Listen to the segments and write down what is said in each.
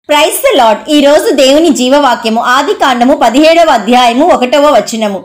Praise the lord. ఈ రోజు దేవుని జీవవాక్యము ఆదికాండము 17వ అధ్యాయము 1వ వచనము.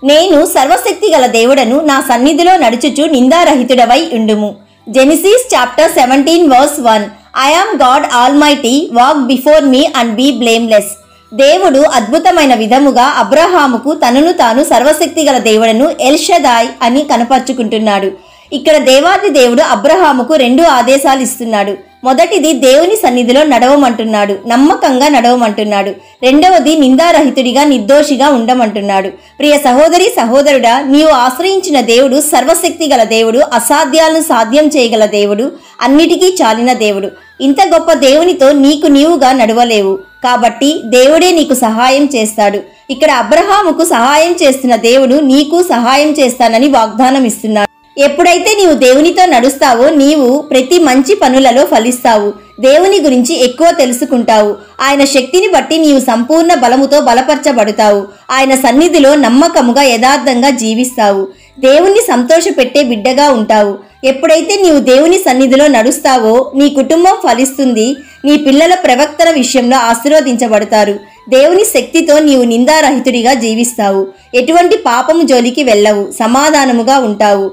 నేను సర్వశక్తి గల దేవుడను, నా సన్నిధిలో నడుచుచు నిందారహితుడవై ఉండుము. Genesis chapter 17 verse 1. I am God Almighty, walk before me and be blameless. దేవుడు అద్భుతమైన విధముగా అబ్రహాముకు తనను తాను సర్వశక్తి గల దేవుడను ఎల్ షదాయ్ అని కనపరుచుకుంటున్నాడు. ఇక్కడ దేవాది దేవుడు అబ్రహాముకు 2 ఆదేశాలు ఇస్తున్నాడు. మొదటిది దేవుని సన్నిధిలో నడవమంటున్నాడు, నమ్మకంగా నడవమంటున్నాడు. రెండవది నిందారహితుడిగా నిర్దోషిగా ఉండమంటున్నాడు. ప్రియ సహోదరి సహోదరుడా, నీవు ఆశ్రయించిన దేవుడు సర్వశక్తి గల దేవుడు, అసాధ్యాలను సాధ్యం చేయగల దేవుడు, అన్నిటికీ చాలిన దేవుడు. ఇంత గొప్ప దేవునితో నీకు నీవుగా నడవలేవు. కాబట్టి దేవుడే నీకు సహాయం చేస్తాడు. ఇక్కడ అబ్రహాముకు సహాయం చేస్తున్న దేవుడు నీకు సహాయం చేస్తానని వాగ్దానం ఇస్తున్నాడు. ఎప్పుడైతే నీవు దేవునితో నడుస్తావో నీవు ప్రతి మంచి పనులలో ఫలిస్తావు. దేవుని గురించి ఎక్కువ తెలుసుకుంటావు. ఆయన శక్తిని బట్టి నీవు సంపూర్ణ బలముతో బలపరచబడతావు. ఆయన సన్నిధిలో నమ్మకముగా యథార్థంగా జీవిస్తావు. దేవుణ్ణి సంతోషపెట్టే బిడ్డగా ఉంటావు. ఎప్పుడైతే నీవు దేవుని సన్నిధిలో నడుస్తావో నీ కుటుంబం ఫలిస్తుంది. నీ పిల్లల ప్రవర్తన విషయంలో ఆశీర్వదించబడతారు. దేవుని శక్తితో నీవు నిందారహితుడిగా జీవిస్తావు. ఎటువంటి పాపము జోలికి వెళ్ళవు. సమాధానముగా ఉంటావు.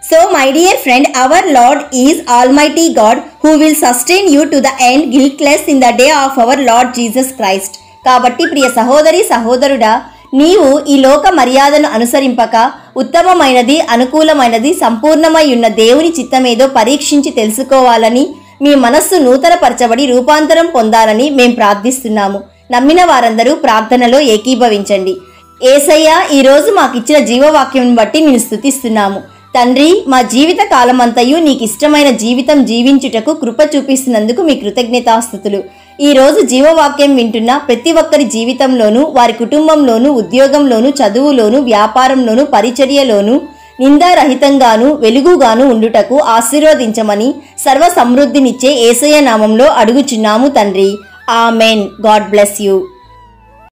So my dear friend, our Lord is Almighty God who will sustain you to the end guiltless in the day of our Lord Jesus Christ. కాబట్టి ప్రియ సహోదరి సహోదరుడా, నీవు ఈ లోక మర్యాదను అనుసరింపక ఉత్తమమైనది, అనుకూలమైనది, సంపూర్ణమై ఉన్న దేవుని చిత్తమేదో పరీక్షించి తెలుసుకోవాలని, మీ మనస్సు నూతనపరచబడి రూపాంతరం పొందాలని మేం ప్రార్థిస్తున్నాము. నమ్మిన వారందరూ ప్రార్థనలో ఏకీభవించండి. యేసయ్య, ఈరోజు మాకిచ్చిన జీవవాక్యం బట్టి నేను స్తుతిస్తున్నాము. తండ్రి, మా జీవిత కాలమంతయు నీకు ఇష్టమైన జీవితం జీవించుటకు కృప చూపిస్తున్నందుకు మీ కృతజ్ఞతాస్తుతులు. ఈరోజు జీవవాక్యం వింటున్న ప్రతి ఒక్కరి జీవితంలోనూ, వారి కుటుంబంలోనూ, ఉద్యోగంలోనూ, చదువులోనూ, వ్యాపారంలోనూ, పరిచర్యలోనూ నిందారహితంగాను వెలుగుగాను ఉండుటకు ఆశీర్వదించమని సర్వ సమృద్ధినిచ్చే యేసయ్య నామంలో అడుగుచున్నాము తండ్రి. ఆమెన్. God bless you.